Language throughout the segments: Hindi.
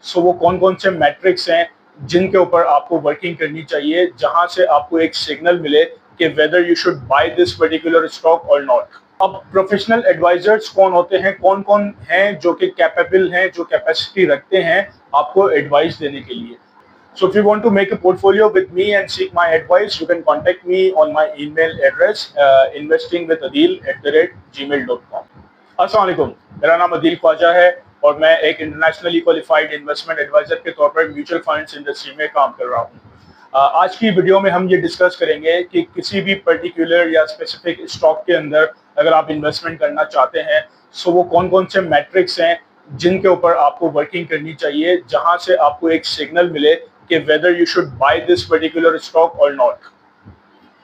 सो वो कौन कौन से मैट्रिक्स हैं जिनके ऊपर आपको वर्किंग करनी चाहिए, जहां से आपको एक सिग्नल मिले कि whether you should by this particular stock और नॉट। अब प्रोफेशनल एडवाइजर्स कौन होते हैं, कौन कौन हैं जो कि कैपेबल हैं, जो कैपेसिटी रखते हैं आपको एडवाइस देने के लिए। So if you want to make a portfolio with me and seek my advice, you can contact me on my email address investingwithadil@gmail.com। अस्सलाम वालेकुम, मेरा नाम अदील ख्वाजा है और मैं एक इंटरनेशनली क्वालिफाइड इन्वेस्टमेंट एडवाइजर के तौर पर म्यूचुअल फंड्स इंडस्ट्री में काम कर रहा हूँ। आज की वीडियो में हम ये डिस्कस करेंगे कि किसी भी पर्टिकुलर या स्पेसिफिक स्टॉक के अंदर अगर आप इन्वेस्टमेंट करना चाहते हैं, सो वो कौन कौन से मैट्रिक्स हैं जिनके ऊपर आपको वर्किंग करनी चाहिए, जहां से आपको एक सिग्नल मिले कि whether you should buy this particular stock or not।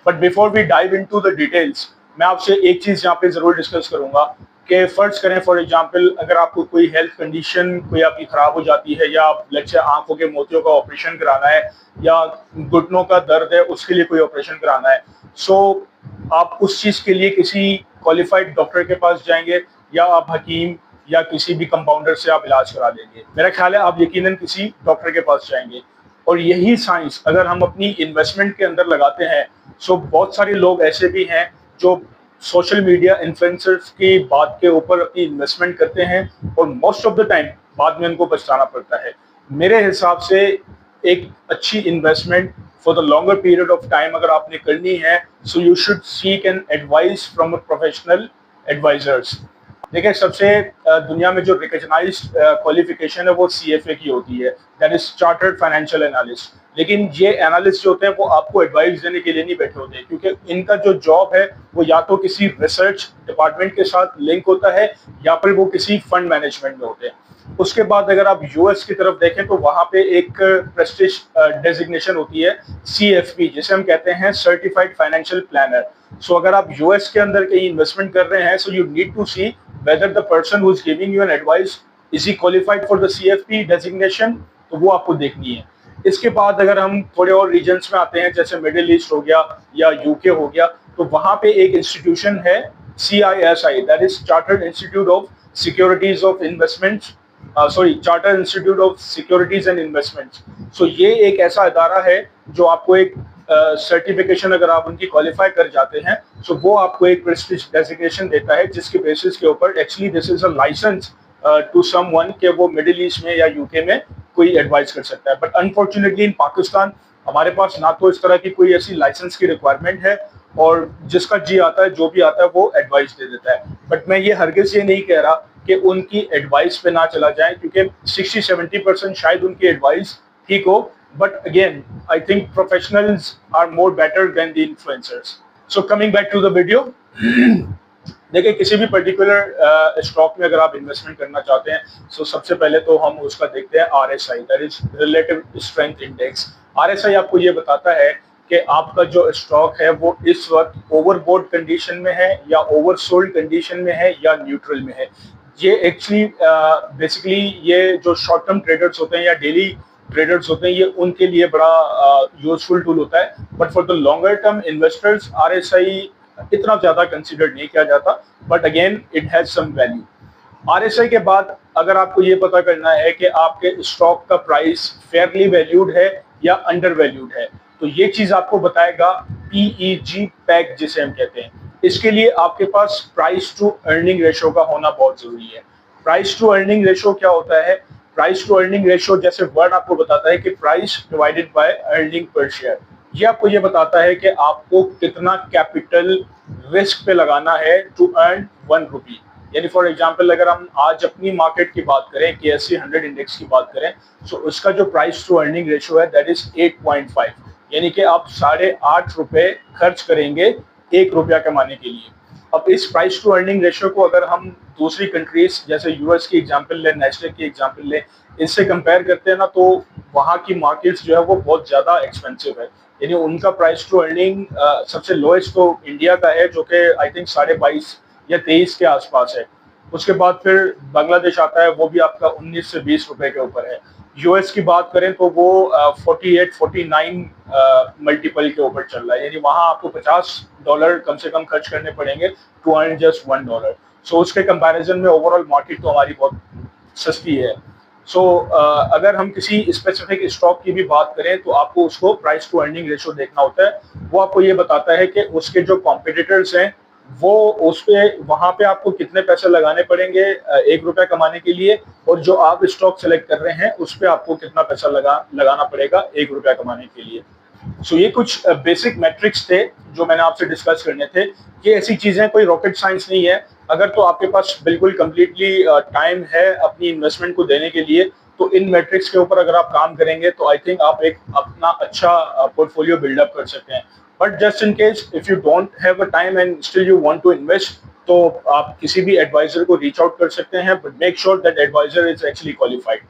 But before we dive into the details, मैं आपसे एक चीज यहाँ पे जरूर डिस्कस करूंगा कि फर्ज करें फॉर एग्जांपल अगर आपको कोई हेल्थ कंडीशन कोई आपकी खराब हो जाती है, या आप लेट्स से आंखों के मोतियों का ऑपरेशन कराना है, या घुटनों का दर्द है उसके लिए कोई ऑपरेशन कराना है, सो आप उस चीज के लिए किसी क्वालिफाइड डॉक्टर के पास जाएंगे या आप हकीम या किसी भी कंपाउंडर से आप इलाज करा लेंगे। मेरा ख्याल है आप यकीनन किसी डॉक्टर के पास जाएंगे। और यही साइंस अगर हम अपनी इन्वेस्टमेंट के अंदर लगाते हैं, सो बहुत सारे लोग ऐसे भी हैं जो सोशल मीडिया इन्फ्लुएंसर्स की बात के ऊपर अपनी इन्वेस्टमेंट करते हैं और मोस्ट ऑफ द टाइम बाद में उनको पछताना पड़ता है। मेरे हिसाब से एक अच्छी investment for the longer period of time अगर आपने करनी है, so you should seek an advice from a professional advisers. देखिए, सबसे दुनिया में जो रिकग्नाइज्ड क्वालिफिकेशन है वो CFA की होती है, that is chartered financial analyst. लेकिन ये एनालिस्ट जो होते हैं वो आपको एडवाइस देने के लिए नहीं बैठे होते, क्योंकि इनका जो जॉब है वो या तो किसी रिसर्च डिपार्टमेंट के साथ लिंक होता है या फिर वो किसी फंड मैनेजमेंट में होते हैं। उसके बाद अगर आप US की तरफ देखें तो वहां पे एक प्रेस्टीज डेजिग्नेशन होती है CFP, जिसे हम कहते हैं सर्टिफाइड फाइनेंशियल प्लानर। सो अगर आप US के अंदर कहीं इन्वेस्टमेंट कर रहे हैं, so you need to see whether the person who is giving you an advice is he qualified for the CFP designation, तो वो आपको देखनी है। इसके बाद अगर हम थोड़े और रीजन्स में आते हैं, जैसे मिडिल ईस्ट हो गया या UK हो गया, तो वहां पे एक इंस्टीट्यूशन है CISI, that is chartered institute of securities of investments, chartered institute of securities and investments. So ये एक ऐसा अदारा है जो आपको एक सर्टिफिकेशन अगर आप उनकी क्वालिफाई कर जाते हैं, सो वो आपको एक प्रेस्टीज डेजिग्नेशन देता है, जिसके बेसिस के ऊपर actually this is a licence to someone के वो मिडिल ईस्ट में या UK में कोई एडवाइस कर सकता है। बट अनफॉर्चुनेटली इन पाकिस्तान हमारे पास ना तो इस तरह की कोई ऐसी लाइसेंस की रिक्वायरमेंट है, और जिसका जी आता है जो भी आता है वो एडवाइस दे देता है। बट मैं ये हरगिज ये नहीं कह रहा कि उनकी एडवाइस पे ना चला जाए, क्योंकि 60-70% शायद उनकी एडवाइस ठीक हो, but again I think professionals are more better than the influencers। So coming back to the video, देखिए किसी भी पर्टिकुलर स्टॉक में अगर आप इन्वेस्टमेंट करना चाहते हैं, सो सबसे पहले तो हम उसका देखते हैं RSI, that is relative strength index. RSI आपको ये बताता है कि आपका जो स्टॉक है वो इस वक्त ओवरबॉट कंडीशन में है या ओवरसोल्ड कंडीशन में है या न्यूट्रल में है। ये एक्चुअली बेसिकली ये जो शॉर्ट टर्म ट्रेडर्स होते हैं या डेली ट्रेडर्स होते हैं, ये उनके लिए बड़ा यूजफुल टूल होता है। But for the longer term investors RSI इतना ज्यादा कंसिडर नहीं किया जाता, but again it has some value. RSI के बाद अगर आपको ये पता करना है कि आपके स्टॉक का प्राइस फेयरली वैल्यूड है या अंडर वैल्यूड है, तो ये चीज आपको बताएगा PEG पैक जिसे हम कहते हैं। इसके लिए आपके पास प्राइस टू अर्निंग रेशो का होना बहुत जरूरी है। प्राइस टू अर्निंग रेशो क्या होता है? प्राइस टू अर्निंग रेशो जैसे वर्ड आपको बताता है कि price divided by earning per share. ये आपको ये बताता है कि आपको कितना कैपिटल रिस्क पे लगाना है टू अर्न 1 रुपी। यानी फॉर एग्जांपल अगर हम आज अपनी मार्केट की बात करें, KSE 100 इंडेक्स की बात करें, सो उसका जो प्राइस टू अर्निंग रेशो है दैट इज 8.5, यानी कि आप 8.5 रुपए खर्च करेंगे 1 रुपया कमाने के लिए। अब इस प्राइस टू अर्निंग रेशियो को अगर हम दूसरी कंट्रीज जैसे US की एग्जांपल लें, नेस्डैक की एग्जांपल लें, इनसे कंपेयर करते हैं ना, तो वहाँ की मार्केट्स जो है वो बहुत ज़्यादा एक्सपेंसिव है। यानी उनका प्राइस टू अर्निंग सबसे लोएस्ट तो इंडिया का है, जो कि आई थिंक 22.5 या 23 के आसपास है। उसके बाद फिर बांग्लादेश आता है, वो भी आपका 19 से 20 रुपए के ऊपर है। US की बात करें तो वो 48-49 मल्टीपल के ऊपर चल रहा है, यानी वहाँ आपको $50 कम से कम खर्च करने पड़ेंगे टू अर्न जस्ट $1। सो उसके कंपैरिजन में ओवरऑल मार्केट तो हमारी बहुत सस्ती है। सो अगर हम किसी स्पेसिफिक स्टॉक की भी बात करें तो आपको उसको प्राइस टू अर्निंग रेशो देखना होता है। वो आपको ये बताता है कि उसके जो कॉम्पिटिटर्स हैं वो उस पे वहां पे आपको कितने पैसे लगाने पड़ेंगे 1 रुपया कमाने के लिए, और जो आप स्टॉक सेलेक्ट कर रहे हैं उस पे आपको कितना पैसा लगाना पड़ेगा 1 रुपया कमाने के लिए। सो ये कुछ बेसिक मैट्रिक्स थे जो मैंने आपसे डिस्कस करने थे। ये ऐसी चीजें कोई रॉकेट साइंस नहीं है। अगर तो आपके पास बिल्कुल कम्प्लीटली टाइम है अपनी इन्वेस्टमेंट को देने के लिए, तो इन मैट्रिक्स के ऊपर अगर आप काम करेंगे तो आई थिंक आप एक अपना अच्छा पोर्टफोलियो बिल्डअप कर सकते हैं। But just in case if you don't have a time and still you want to invest, तो आप किसी भी एडवाइजर को रीच आउट कर सकते हैं, but make sure that adviser is actually qualified.